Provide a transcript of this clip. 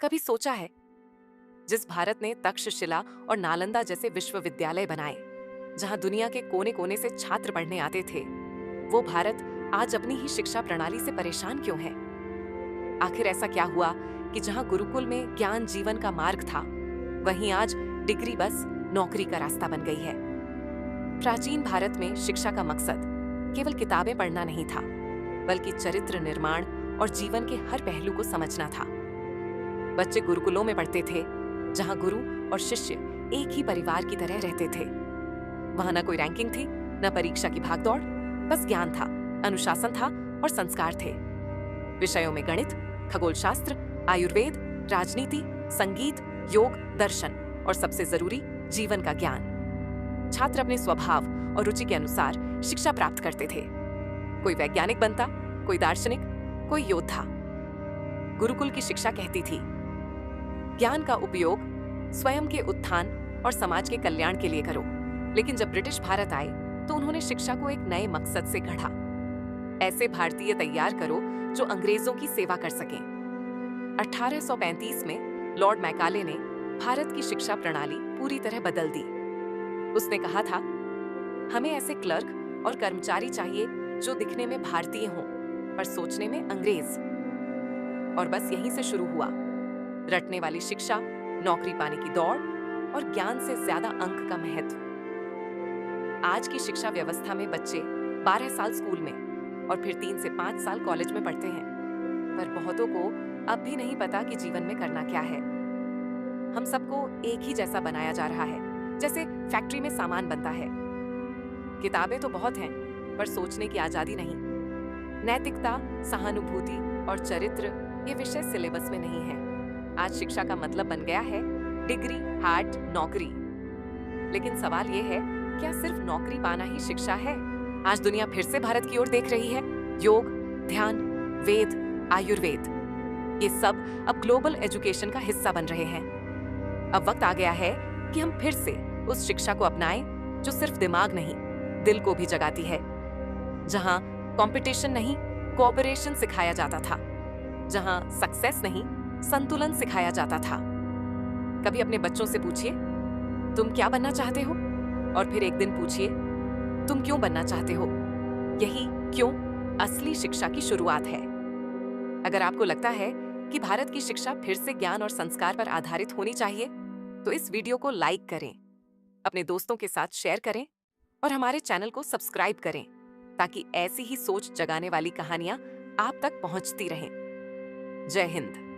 कभी सोचा है, जिस भारत ने तक्षशिला और नालंदा जैसे विश्वविद्यालय बनाए, जहां दुनिया के कोने कोने से छात्र पढ़ने आते थे, वो भारत आज अपनी ही शिक्षा प्रणाली से परेशान क्यों है? आखिर ऐसा क्या हुआ कि जहां गुरुकुल में ज्ञान जीवन का मार्ग था, वहीं आज डिग्री बस नौकरी का रास्ता बन गई है। प्राचीन भारत में शिक्षा का मकसद केवल किताबें पढ़ना नहीं था, बल्कि चरित्र निर्माण और जीवन के हर पहलू को समझना था। बच्चे गुरुकुलों में पढ़ते थे, जहां गुरु और शिष्य एक ही परिवार की तरह रहते थे। वहां न कोई रैंकिंग थी, न परीक्षा की भागदौड़, बस ज्ञान था, अनुशासन था और संस्कार थे। विषयों में गणित, खगोलशास्त्र, आयुर्वेद, राजनीति, संगीत, योग, दर्शन और सबसे जरूरी जीवन का ज्ञान। छात्र अपने स्वभाव और रुचि के अनुसार शिक्षा प्राप्त करते थे। कोई वैज्ञानिक बनता, कोई दार्शनिक, कोई योद्धा। गुरुकुल की शिक्षा कहती थी, ज्ञान का उपयोग स्वयं के उत्थान और समाज के कल्याण के लिए करो। लेकिन जब ब्रिटिश भारत आए तो उन्होंने शिक्षा को एक नए मकसद से गढ़ा। ऐसे भारतीय तैयार करो जो अंग्रेजों की सेवा कर सकें। 1835 में लॉर्ड मैकाले ने भारत की शिक्षा प्रणाली पूरी तरह बदल दी। उसने कहा था, हमें ऐसे क्लर्क और कर्मचारी चाहिए जो दिखने में भारतीय हों, पर सोचने में अंग्रेज। और बस यहीं से शुरू हुआ रटने वाली शिक्षा, नौकरी पाने की दौड़ और ज्ञान से ज्यादा अंक का महत्व। आज की शिक्षा व्यवस्था में बच्चे 12 साल स्कूल में और फिर 3 से 5 साल कॉलेज में पढ़ते हैं, पर बहुतों को अब भी नहीं पता कि जीवन में करना क्या है। हम सबको एक ही जैसा बनाया जा रहा है, जैसे फैक्ट्री में सामान बनता है। किताबें तो बहुत हैं, पर सोचने की आजादी नहीं। नैतिकता, सहानुभूति और चरित्र ये विषय सिलेबस में नहीं है। आज शिक्षा का मतलब बन गया है डिग्री, हार्ट, नौकरी। लेकिन सवाल ये है, क्या सिर्फ नौकरी पाना ही शिक्षा है? आज दुनिया फिर से भारत की ओर देख रही है। योग, ध्यान, वेद, आयुर्वेद, ये सब अब ग्लोबल एजुकेशन का हिस्सा बन रहे हैं। अब वक्त आ गया है कि हम फिर से उस शिक्षा को अपनाएं जो सिर्फ दिमाग नहीं, दिल को भी जगाती है। जहां कंपटीशन नहीं, कोऑपरेशन सिखाया जाता था। जहां सक्सेस नहीं, संतुलन सिखाया जाता था। कभी अपने बच्चों से पूछिए, तुम क्या बनना चाहते हो? और फिर एक दिन पूछिए, तुम क्यों बनना चाहते हो? यही क्यों असली शिक्षा की शुरुआत है। अगर आपको लगता है कि भारत की शिक्षा फिर से ज्ञान और संस्कार पर आधारित होनी चाहिए, तो इस वीडियो को लाइक करें, अपने दोस्तों के साथ शेयर करें और हमारे चैनल को सब्सक्राइब करें, ताकि ऐसी ही सोच जगाने वाली कहानियां आप तक पहुंचती रहें। जय हिंद।